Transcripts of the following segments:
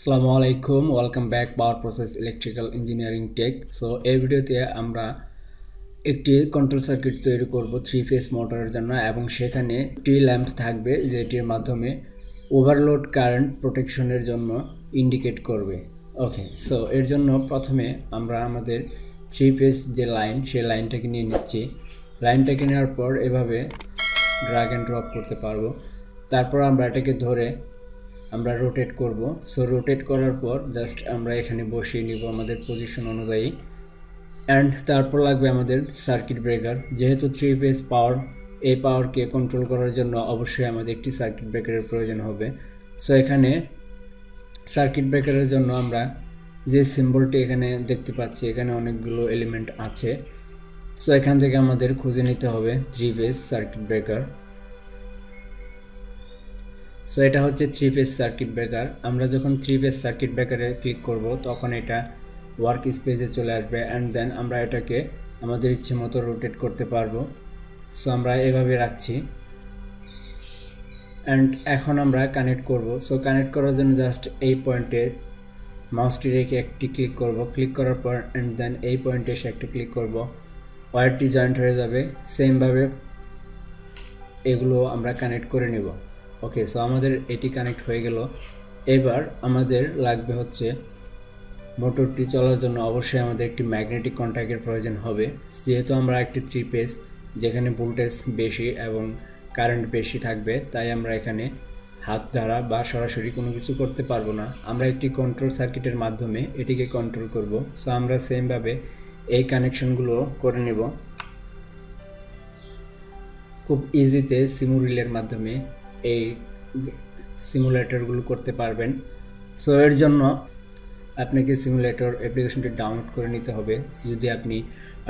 আসসালামু আলাইকুম, welcome back power process electrical engineering tech. So এই ভিডিওতে আমরা একটি কন্ট্রোল সার্কিট তৈরি করব 3 ফেজ মোটরের জন্য, এবং সেখানে একটি ল্যাম্প থাকবে যেটির মাধ্যমে ওভারলোড কারেন্ট প্রোটেকশনের জন্য ইন্ডিকেট করবে। ওকে, সো এর জন্য প্রথমে আমরা আমাদের 3 ফেজ যে লাইন, সেই লাইনটাকে নিয়ে নিচ্ছি। লাইনটাকে নেওয়ার পর এভাবে ড্র্যাগ অ্যান্ড ড্রপ করতে পারবো। তারপর আমরা এটাকে ধরে আমরা রোটেট করব। সো রোটেট করার পর জাস্ট আমরা এখানে বসিয়ে নিব আমাদের পজিশন অনুযায়ী। অ্যান্ড তারপর লাগবে আমাদের সার্কিট ব্রেকার। যেহেতু 3 ফেজ পাওয়ার, এই পাওয়ারকে কন্ট্রোল করার জন্য অবশ্যই আমাদের একটি সার্কিট ব্রেকারের প্রয়োজন হবে। সো এখানে সার্কিট ব্রেকারের জন্য আমরা যে সিম্বলটি এখানে দেখতে পাচ্ছি, এখানে অনেকগুলো এলিমেন্ট আছে। সো এখান থেকে আমাদের খুঁজে নিতে হবে 3 ফেজ সার্কিট ব্রেকার। সো এটা হচ্ছে 3 ফেজ সার্কিট ব্রেকার। আমরা যখন 3 ফেজ সার্কিট ব্রেকারে ক্লিক করব তখন এটা ওয়ার্ক স্পেসে চলে আসবে, অ্যান্ড দেন আমরা এটাকে আমাদের ইচ্ছে মতো রোটেট করতে পারবো। সো আমরা এভাবে রাখছি, অ্যান্ড এখন আমরা কানেক্ট করব। সো কানেক্ট করার জন্য জাস্ট এই পয়েন্টে মাউসটি রেখে একটি ক্লিক করব। ক্লিক করার পর অ্যান্ড দেন এই পয়েন্টে এসে একটি ক্লিক করব, ওয়্যারটি জয়েন্ট হয়ে যাবে। সেমভাবে এগুলো আমরা কানেক্ট করে নেব। ওকে, সো আমাদের এটি কানেক্ট হয়ে গেল। এবার আমাদের লাগবে হচ্ছে মোটরটি চলার জন্য অবশ্যই আমাদের একটি ম্যাগনেটিক কন্ট্যাক্টের প্রয়োজন হবে। যেহেতু আমরা একটি 3 ফেজ যেখানে ভোল্টেজ বেশি এবং কারেন্ট বেশি থাকবে, তাই আমরা এখানে হাত দ্বারা বা সরাসরি কোনো কিছু করতে পারবো না। আমরা একটি কন্ট্রোল সার্কিটের মাধ্যমে এটিকে কন্ট্রোল করব। সো আমরা সেমভাবে এই কানেকশনগুলো করে নেব। খুব ইজিতে সিমুলেটরের মাধ্যমে এই সিমুলেটরগুলো করতে পারবেন। সো এর জন্য আপনাকে সিমুলেটর অ্যাপ্লিকেশনটি ডাউনলোড করে নিতে হবে। যদি আপনি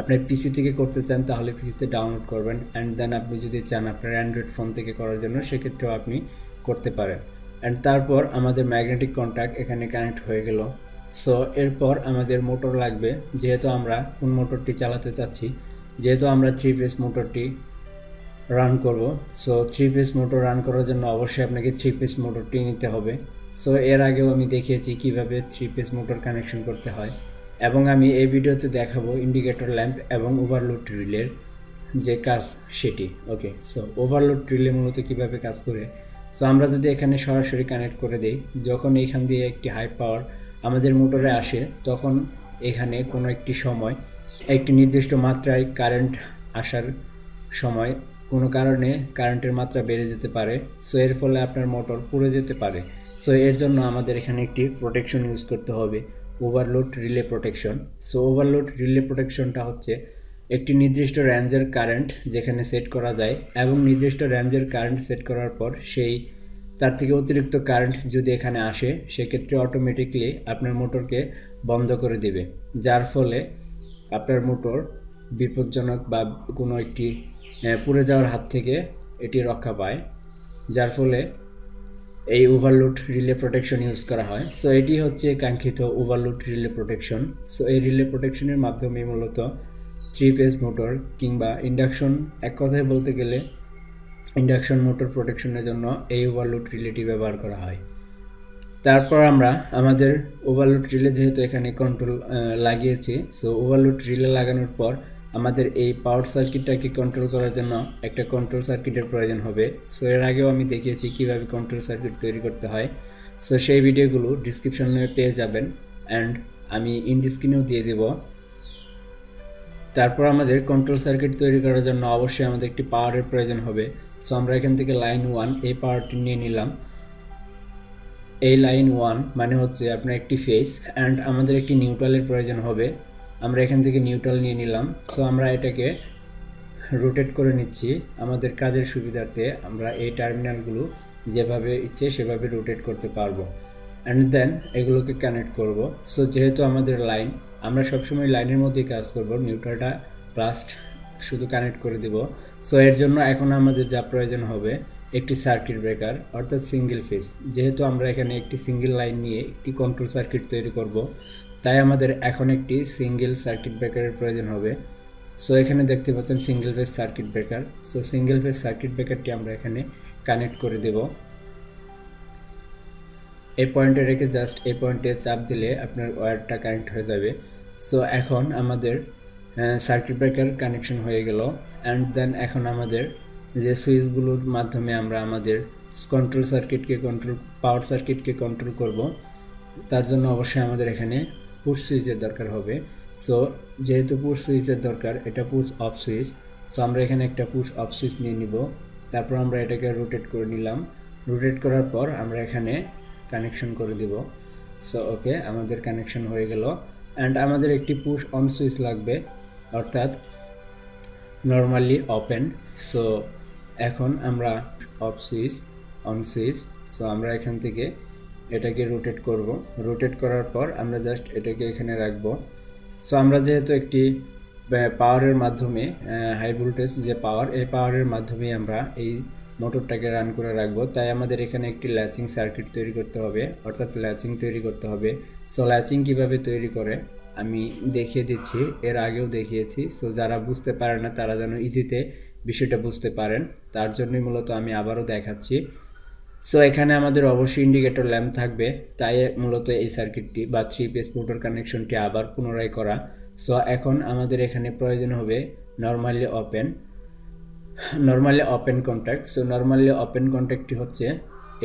আপনার পিসি থেকে করতে চান তাহলে পিসিতে ডাউনলোড করবেন, অ্যান্ড দেন আপনি যদি চান আপনার অ্যান্ড্রয়েড ফোন থেকে করার জন্য সেক্ষেত্রেও আপনি করতে পারেন। অ্যান্ড তারপর আমাদের ম্যাগনেটিক কন্ট্যাক্ট এখানে কানেক্ট হয়ে গেল। সো এরপর আমাদের মোটর লাগবে। যেহেতু আমরা কোন মোটরটি চালাতে চাচ্ছি, যেহেতু আমরা 3 ফেজ মোটরটি রান করব, সো 3 ফেজ মোটর রান করার জন্য অবশ্যই আপনাকে 3 ফেজ মোটরটি নিতে হবে। সো এর আগেও আমি দেখিয়েছি কিভাবে 3 ফেজ মোটর কানেকশন করতে হয়, এবং আমি এই ভিডিওতে দেখাবো ইন্ডিকেটর ল্যাম্প এবং ওভারলোড রিলের যে কাজ সেটি। ওকে, সো ওভারলোড রিলে মূলত কিভাবে কাজ করে। সো আমরা যদি এখানে সরাসরি কানেক্ট করে দিই, যখন এইখান দিয়ে একটি হাই পাওয়ার আমাদের মোটরে আসে, তখন এখানে কোনো একটি সময় একটি নির্দিষ্ট মাত্রায় কারেন্ট আসার সময় কোনো কারণে কারেন্টের মাত্রা বেড়ে যেতে পারে। সো এর ফলে আপনার মোটর পুড়ে যেতে পারে। সো এর জন্য আমাদের এখানে একটি প্রোটেকশন ইউজ করতে হবে, overload relay protection. So overload relay প্রোটেকশনটা হচ্ছে একটি নির্দিষ্ট রেঞ্জের কারেন্ট যেখানে সেট করা যায়, এবং নির্দিষ্ট রেঞ্জের কারেন্ট সেট করার পর সেই তার থেকে অতিরিক্ত কারেন্ট যদি এখানে আসে, সেক্ষেত্রে অটোমেটিকলি আপনার মোটরকে বন্ধ করে দেবে, যার ফলে আপনার মোটর বিপজ্জনক বা কোনো একটি পুড়ে যাওয়ার হাত থেকে এটি রক্ষা পায়, যার ফলে এই ওভারলোড রিলে প্রোটেকশন ইউজ করা হয়। সো এটি হচ্ছে কাঙ্ক্ষিত ওভারলোড রিলে প্রোটেকশন। সো এই রিলে প্রোটেকশনের মাধ্যমে মূলত 3 ফেজ মোটর কিংবা ইন্ডাকশন, এক কথায় বলতে গেলে ইন্ডাকশন মোটর প্রোটেকশনের জন্য এই ওভারলোড রিলেটি ব্যবহার করা হয়। তারপর আমরা আমাদের ওভারলোড রিলে যেহেতু এখানে কন্ট্রোল লাগিয়েছি, সো ওভারলোড রিলে লাগানোর পর আমাদের এই পাওয়ার সার্কিটটাকে কন্ট্রোল করার জন্য একটা কন্ট্রোল সার্কিটের প্রয়োজন হবে। সো এর আগেও আমি দেখিয়েছি কীভাবে কন্ট্রোল সার্কিট তৈরি করতে হয়। সো সেই ভিডিওগুলো ডিসক্রিপশনে পেয়ে যাবেন, অ্যান্ড আমি ইন্ড স্ক্রিনেও দিয়ে দেব। তারপর আমাদের কন্ট্রোল সার্কিট তৈরি করার জন্য অবশ্যই আমাদের একটি পাওয়ারের প্রয়োজন হবে। সো আমরা এখান থেকে লাইন 1 এই পাওয়ারটি নিয়ে নিলাম। এই লাইন 1 মানে হচ্ছে আপনার একটি ফেজ, অ্যান্ড আমাদের একটি নিউট্রালের প্রয়োজন হবে। আমরা এখান থেকে নিউট্রাল নিয়ে নিলাম। সো আমরা এটাকে রোটেট করে নিচ্ছি আমাদের কাজের সুবিধার্থে। আমরা এই টার্মিনালগুলো যেভাবে ইচ্ছে সেভাবে রোটেট করতে পারবো, অ্যান্ড দেন এগুলোকে কানেক্ট করব। সো যেহেতু আমাদের লাইন, আমরা সবসময় লাইনের মধ্যেই কাজ করব, নিউট্রালটা প্লাস্ট শুধু কানেক্ট করে দেব। সো এর জন্য এখন আমাদের যা প্রয়োজন হবে একটি সার্কিট ব্রেকার, অর্থাৎ সিঙ্গেল ফেজ। যেহেতু আমরা এখানে একটি সিঙ্গেল লাইন নিয়ে একটি কন্ট্রোল সার্কিট তৈরি করব, তাই আমাদের এখন একটি সিঙ্গেল সার্কিট ব্রেকারের প্রয়োজন হবে। সো এখানে দেখতে পাচ্ছেন single phase circuit breaker. So single phase circuit ব্রেকারটি আমরা এখানে কানেক্ট করে দেব। এই পয়েন্টে রেখে জাস্ট এই পয়েন্টে চাপ দিলে আপনার ওয়্যারটা কানেক্ট হয়ে যাবে। সো এখন আমাদের সার্কিট ব্রেকার কানেকশন হয়ে গেল। অ্যান্ড দেন এখন আমাদের যে সুইচগুলোর মাধ্যমে আমরা আমাদের পাওয়ার সার্কিটকে কন্ট্রোল করব, তার জন্য অবশ্যই আমাদের এখানে পুশ সুইচের দরকার হবে। সো যেহেতু পুশ সুইচের দরকার, এটা পুশ অফ সুইচ, সো আমরা এখানে একটা পুশ অফ সুইচ নিয়ে নিব। তারপর আমরা এটাকে রোটেট করে নিলাম। রোটেট করার পর আমরা এখানে কানেকশন করে দিব। সো ওকে, আমাদের কানেকশন হয়ে গেল। অ্যান্ড আমাদের একটি পুশ অন সুইচ লাগবে, অর্থাৎ নর্মালি ওপেন। সো এখন আমরা off switch, on switch, so আমরা এখান থেকে এটাকে রোটেট করব। রোটেট করার পর আমরা জাস্ট এটাকে এখানে রাখবো। সো আমরা যেহেতু একটি পাওয়ারের মাধ্যমে হাই ভোল্টেজ যে পাওয়ার, এই পাওয়ারের মাধ্যমে আমরা এই মোটরটাকে রান করে রাখবো, তাই আমাদের এখানে একটি ল্যাচিং সার্কিট তৈরি করতে হবে, অর্থাৎ ল্যাচিং তৈরি করতে হবে। সো ল্যাচিং কিভাবে তৈরি করে আমি দেখিয়ে দিচ্ছি, এর আগেও দেখিয়েছি। সো যারা বুঝতে পারে না তারা যেন ইজিতে বিষয়টা বুঝতে পারেন, তার জন্যই মূলত আমি আবারও দেখাচ্ছি। সো এখানে আমাদের অবশ্যই ইন্ডিকেটর ল্যাম্প থাকবে, তাই মূলত এই সার্কিটটি বা 3 পেজ মোটর কানেকশনটি আবার পুনরায় করা। সো এখন আমাদের এখানে প্রয়োজন হবে normally open contact. So normally open কন্ট্যাক্টটি হচ্ছে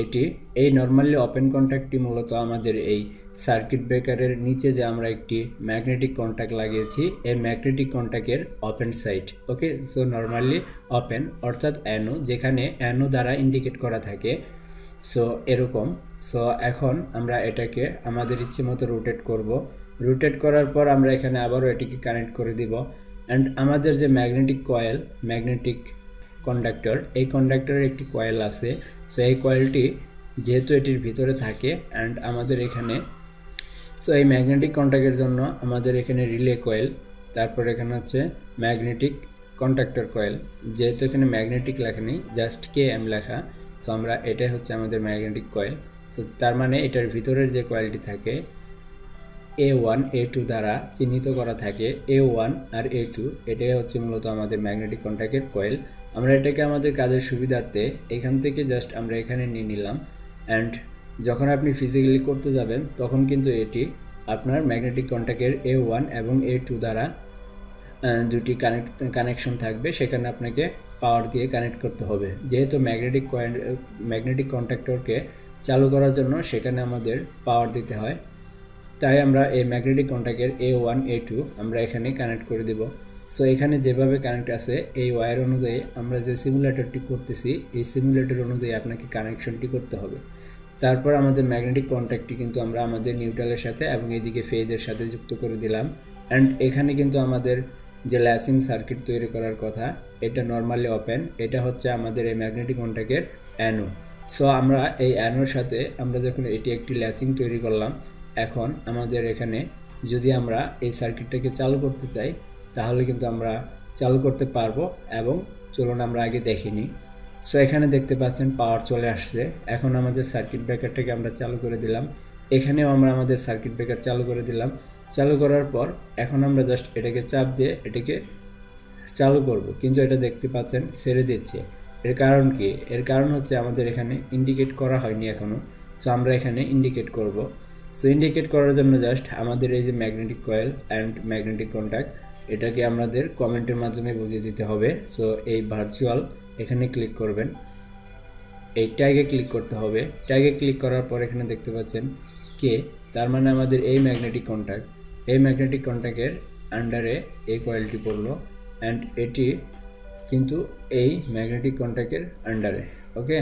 এটি। এই নর্মালি ওপেন কন্ট্যাক্টটি মূলত আমাদের এই সার্কিট ব্রেকারের নিচে যে আমরা একটি ম্যাগনেটিক কন্ট্যাক্ট লাগিয়েছি, এই ম্যাগনেটিক কন্ট্যাক্টের ওপেন সাইড। ওকে, সো নর্মালি ওপেন অর্থাৎ অ্যানো, যেখানে অ্যানো দ্বারা ইন্ডিকেট করা থাকে। সো এরকম। সো এখন আমরা এটাকে আমাদের ইচ্ছে মতো রোটেট করব। রোটেট করার পর আমরা এখানে আবারও এটিকে কানেক্ট করে দিব। অ্যান্ড আমাদের যে ম্যাগনেটিক কন্ডাক্টর, এই কন্ডাক্টরের একটি কয়েল আছে। সো এই কয়েলটি যেহেতু এটির ভিতরে থাকে, অ্যান্ড আমাদের এখানে সো এই ম্যাগনেটিক কন্ট্যাক্টের জন্য আমাদের এখানে রিলে কয়েল, তারপর এখানে হচ্ছে ম্যাগনেটিক কন্ডাক্টর কয়েল। যেহেতু এখানে ম্যাগনেটিক লেখা নেই, জাস্ট KM লেখা, সো আমরা এটাই হচ্ছে আমাদের ম্যাগনেটিক কয়েল। সো তার মানে এটার ভিতরের যে কয়েলটি থাকে A1 A2 দ্বারা চিহ্নিত করা থাকে, A1 আর A2, এটাই হচ্ছে মূলত আমাদের ম্যাগনেটিক কন্ট্যাক্টের কয়েল। আমরা এটাকে আমাদের কাজের সুবিধার্থে এখান থেকে জাস্ট আমরা এখানে নিয়ে নিলাম। অ্যান্ড যখন আপনি ফিজিক্যালি করতে যাবেন তখন কিন্তু এটি আপনার ম্যাগনেটিক কন্ট্যাক্টের A1 এবং A2 দ্বারা দুটি কানেকশন থাকবে, সেখানে আপনাকে পাওয়ার দিয়ে কানেক্ট করতে হবে। যেহেতু ম্যাগনেটিক কন্ট্যাক্টরকে চালু করার জন্য সেখানে আমাদের পাওয়ার দিতে হয়, তাই আমরা এই ম্যাগনেটিক কন্ট্যাক্টের A1 A2 আমরা এখানে কানেক্ট করে দেব। সো এখানে যেভাবে কানেক্ট আছে এই ওয়্যার অনুযায়ী আমরা যে সিমুলেটরটি করতেছি, এই সিমুলেটর অনুযায়ী আপনাকে কানেকশনটি করতে হবে। তারপর আমাদের ম্যাগনেটিক কন্ট্যাক্টটি কিন্তু আমরা আমাদের নিউট্রালের সাথে এবং এদিকে ফেজের সাথে যুক্ত করে দিলাম। অ্যান্ড এখানে কিন্তু আমাদের যে ল্যাচিং সার্কিট তৈরি করার কথা, এটা নর্মালি ওপেন, এটা হচ্ছে আমাদের এই ম্যাগনেটিক কন্ট্যাক্টের অ্যানো। সো আমরা এই অ্যানোর সাথে আমরা যখন এটি একটি ল্যাচিং তৈরি করলাম, এখন আমাদের এখানে যদি আমরা এই সার্কিটটাকে চালু করতে চাই তাহলে কিন্তু আমরা চালু করতে পারবো। এবং চলুন আমরা আগে দেখিনি। সো এখানে দেখতে পাচ্ছেন পাওয়ার চলে আসছে। এখন আমাদের সার্কিট ব্রেকারটাকে আমরা চালু করে দিলাম। এখানেও আমরা আমাদের সার্কিট ব্রেকার চালু করে দিলাম। চালু করার পর এখন আমরা জাস্ট এটাকে চাপ দিয়ে এটাকে চালু করব, কিন্তু এটা দেখতে পাচ্ছেন ছেড়ে দিচ্ছে। এর কারণ কি? এর কারণ হচ্ছে আমাদের এখানে ইন্ডিকেট করা হয়নি এখনও। সো আমরা এখানে ইন্ডিকেট করব। সো ইন্ডিকেট করার জন্য জাস্ট আমাদের এই যে magnetic coil and magnetic contact, এটাকে আমাদের কমেন্টের মাধ্যমে বুঝিয়ে দিতে হবে। সো এই ভার্চুয়াল এখানে ক্লিক করবেন, এই ট্যাগে ক্লিক করতে হবে। ট্যাগে ক্লিক করার পর এখানে দেখতে পাচ্ছেন কে, তার মানে আমাদের এই ম্যাগনেটিক কন্ট্যাক্টের আন্ডারে এই কয়েলটি পড়লো। অ্যান্ড এটি কিন্তু এই ম্যাগনেটিক কন্ট্যাক্টের আন্ডারে। ওকে,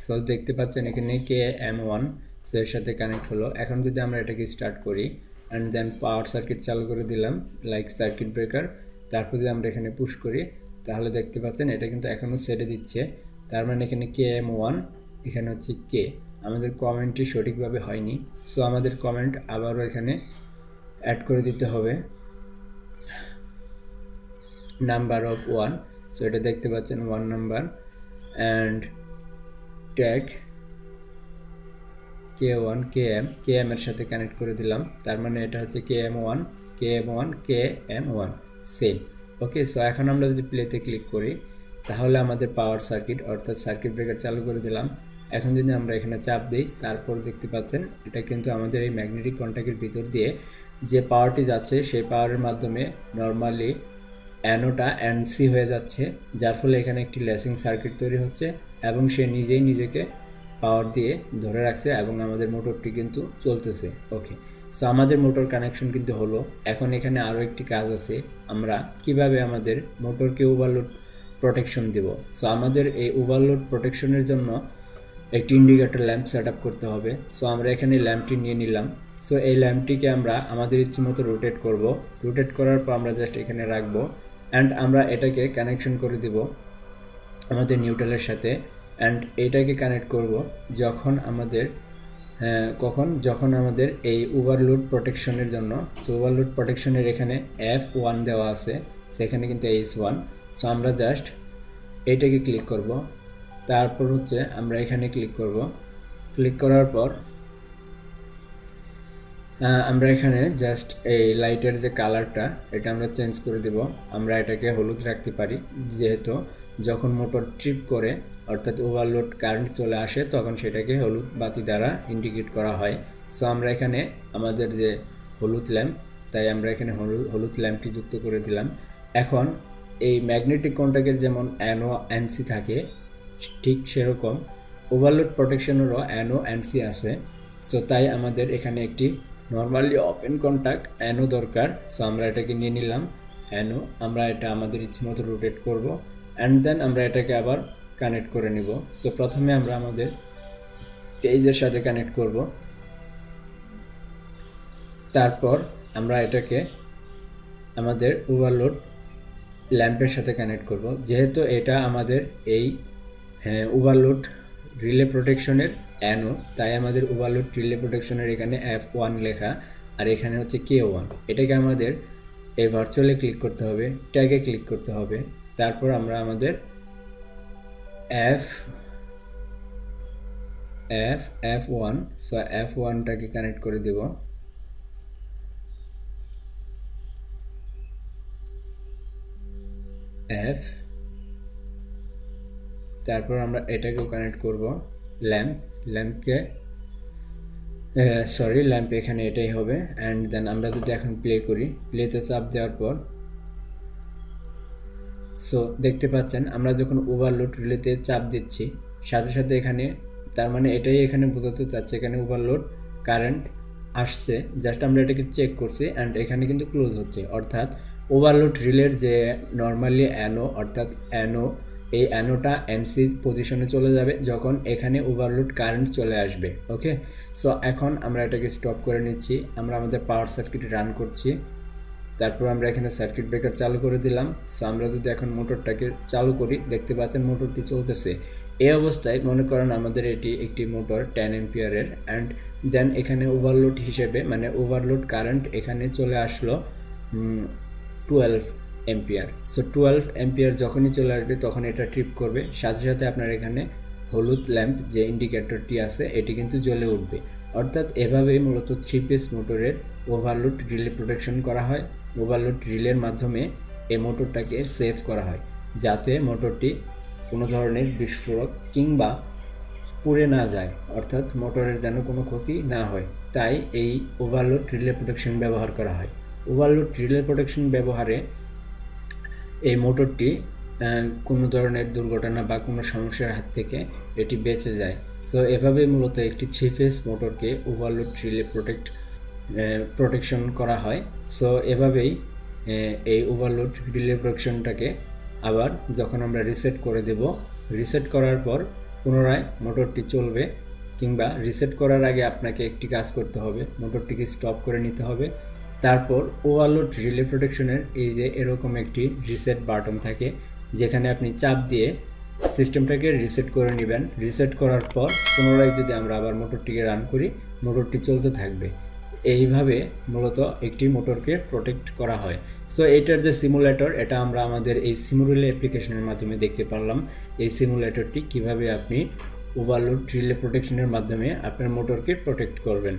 সো দেখতে পাচ্ছেন এখানে KM1 সো এর সাথে কানেক্ট হলো। এখন যদি আমরা এটাকে স্টার্ট করি অ্যান্ড দেন পাওয়ার সার্কিট চালু করে দিলাম লাইক সার্কিট ব্রেকার, তারপর যদি আমরা এখানে পুশ করি তাহলে দেখতে পাচ্ছেন এটা কিন্তু এখনও ছেড়ে দিচ্ছে। তার মানে এখানে KM1, এখানে হচ্ছে K। আমাদের কমেন্টটি সঠিকভাবে হয়নি, সো আমাদের কমেন্ট আবারও এখানে অ্যাড করে দিতে হবে নাম্বার অফ 1। সো এটা দেখতে পাচ্ছেন 1 number. And tag K1 KM এর সাথে কানেক্ট করে দিলাম, তার মানে এটা হচ্ছে KM1 সেম। ওকে, সো এখন আমরা যদি প্লেতে ক্লিক করি তাহলে আমাদের পাওয়ার সার্কিট অর্থাৎ সার্কিট ব্রেকার চালু করে দিলাম। এখন যদি আমরা এখানে চাপ দিই, তারপর দেখতে পাচ্ছেন এটা কিন্তু আমাদের এই ম্যাগনেটিক কন্ট্যাক্টের ভিতর দিয়ে যে পাওয়ারটি যাচ্ছে সেই পাওয়ারের মাধ্যমে নর্মালি অ্যানোটা এনসি হয়ে যাচ্ছে, যার ফলে এখানে একটি লেসিং সার্কিট তৈরি হচ্ছে এবং সে নিজেই নিজেকে পাওয়ার দিয়ে ধরে রাখছে এবং আমাদের মোটরটি কিন্তু চলতেছে। ওকে, সো আমাদের মোটর কানেকশন কিন্তু হলো। এখন এখানে আরও একটি কাজ আছে, আমরা কিভাবে আমাদের মোটরকে ওভারলোড প্রোটেকশন দেব। সো আমাদের এই ওভারলোড প্রোটেকশনের জন্য একটি ইন্ডিকেটর ল্যাম্প সেট আপ করতে হবে। সো আমরা এখানে ল্যাম্পটি নিয়ে নিলাম। সো এই ল্যাম্পটিকে আমরা আমাদের ইচ্ছে মতো রোটেট করব। রোটেট করার পর আমরা জাস্ট এখানে রাখবো অ্যান্ড আমরা এটাকে কানেকশন করে দেব আমাদের নিউট্রালের সাথে। অ্যান্ড এটাকে কানেক্ট করব যখন আমাদের যখন আমাদের এই ওভারলোড প্রোটেকশনের জন্য। সো ওভারলোড প্রোটেকশনের এখানে F1 দেওয়া আছে, সেখানে কিন্তু H1। সো আমরা জাস্ট এইটাকে ক্লিক করব, তারপর হচ্ছে আমরা এখানে ক্লিক করব। ক্লিক করার পর আমরা এখানে জাস্ট এই লাইটের যে কালারটা এটা আমরা চেঞ্জ করে দেব। আমরা এটাকে হলুদ রাখতে পারি, যেহেতু যখন মোটর ট্রিপ করে অর্থাৎ ওভারলোড কারেন্ট চলে আসে তখন সেটাকে হলুদ বাতি দ্বারা ইন্ডিকেট করা হয়। সো আমরা এখানে আমাদের যে হলুদ ল্যাম্প, তাই আমরা এখানে হলুদ ল্যাম্পটি যুক্ত করে দিলাম। এখন এই ম্যাগনেটিক কন্ট্যাক্টের যেমন NO NC থাকে, ঠিক সেরকম ওভারলোড প্রোটেকশনেরও NO NC আছে। সো তাই আমাদের এখানে একটি নর্মালি ওপেন কন্ট্যাক্ট NO দরকার। সো আমরা এটাকে নিয়ে নিলাম NO। আমরা এটা আমাদের ইচ্ছে মতো রোটেট করব অ্যান্ড দেন আমরা এটাকে আবার কানেক্ট করে নিব। সো প্রথমে আমরা আমাদের পেজের সাথে কানেক্ট করব, তারপর আমরা এটাকে আমাদের ওভারলোড ল্যাম্পের সাথে কানেক্ট করব। যেহেতু এটা আমাদের এই ওভারলোড রিলে প্রোটেকশনের NO, তাই আমাদের ওভারলোড রিলে প্রোটেকশনের এখানে F1 লেখা আর এখানে হচ্ছে K1। এটাকে আমাদের এই ভার্চুয়ালে ক্লিক করতে হবে, ট্যাগে ক্লিক করতে হবে, তারপর আমরা আমাদের F1 সো F1টাকে কানেক্ট করে দেব। তারপর আমরা এটাকেও কানেক্ট করব ল্যাম্পকে, ল্যাম্প এখানে এটাই হবে। অ্যান্ড দেন আমরা যদি এখন প্লে করি, প্লেতে চাপ দেওয়ার পর সো দেখতে পাচ্ছেন আমরা যখন ওভারলোড রিলেতে চাপ দিচ্ছি সাথে সাথে এখানে, তার মানে এটাই এখানে বোঝাতে চাচ্ছে এখানে ওভারলোড কারেন্ট আসছে, জাস্ট আমরা এটাকে চেক করছি অ্যান্ড এখানে কিন্তু ক্লোজ হচ্ছে। অর্থাৎ ওভারলোড রিলের যে নর্মালি NO অর্থাৎ NO, এই NOটা NC পজিশনে চলে যাবে যখন এখানে ওভারলোড কারেন্ট চলে আসবে। ওকে, সো এখন আমরা এটাকে স্টপ করে নিচ্ছি। আমরা আমাদের পাওয়ার সার্কিট রান করছি, তারপর আমরা এখানে সার্কিট ব্রেকার চালু করে দিলাম। সো আমরা যদি এখন মোটরটাকে চালু করি, দেখতে পাচ্ছেন মোটরটি চলতেছে। এই অবস্থায় মনে করেন আমাদের এটি একটি মোটর 10 এম্পিয়ারের অ্যান্ড দেন এখানে ওভারলোড হিসেবে মানে ওভারলোড কারেন্ট এখানে চলে আসলো 12 এম্পিয়ার। সো 12 এম্পিয়ার যখনই চলে আসবে তখন এটা ট্রিপ করবে, সাথে সাথে আপনার এখানে হলুদ ল্যাম্প যে ইন্ডিকেটরটি আছে এটি কিন্তু জ্বলে উঠবে। অর্থাৎ এভাবেই মূলত 3 পিস মোটরের ওভারলোড রিলে প্রোটেকশন করা হয়। ওভারলোড রিলের মাধ্যমে এই মোটরটাকে সেভ করা হয় যাতে মোটরটি কোনো ধরনের বিস্ফোরক কিংবা পুড়ে না যায়, অর্থাৎ মোটরের যেন কোনো ক্ষতি না হয়। তাই এই ওভারলোড রিলে প্রোটেকশন ব্যবহার করা হয়। ওভারলোড রিলে প্রোটেকশন ব্যবহারে এই মোটরটি কোনো ধরনের দুর্ঘটনা বা কোনো সমস্যার হাত থেকে এটি বেঁচে যায়। সো এভাবে মূলত একটি 3 ফেজ মোটরকে ওভারলোড রিলে প্রোটেকশন করা হয়। সো এভাবেই এই ওভারলোড রিলে প্রোটেকশনটাকে আবার যখন আমরা রিসেট করে দেব, রিসেট করার পর পুনরায় মোটরটি চলবে, কিংবা রিসেট করার আগে আপনাকে একটি কাজ করতে হবে, মোটরটিকে স্টপ করে নিতে হবে। তারপর ওভারলোড রিলে প্রোটেকশনের এই যে এরকম একটি রিসেট বাটন থাকে যেখানে আপনি চাপ দিয়ে সিস্টেমটাকে রিসেট করে নেবেন। রিসেট করার পর পুনরায় যদি আমরা আবার মোটরটিকে রান করি, মোটরটি চলতে থাকবে। এইভাবে মূলত একটি মোটরকে প্রোটেক্ট করা হয়। সো এটার যে সিমুলেটর, এটা আমরা আমাদের এই সিমুরিলে অ্যাপ্লিকেশনের মাধ্যমে দেখতে পারলাম এই সিমুলেটরটি কিভাবে আপনি ওভারলোড রিলে প্রোটেকশনের মাধ্যমে আপনার মোটরকে প্রোটেক্ট করবেন।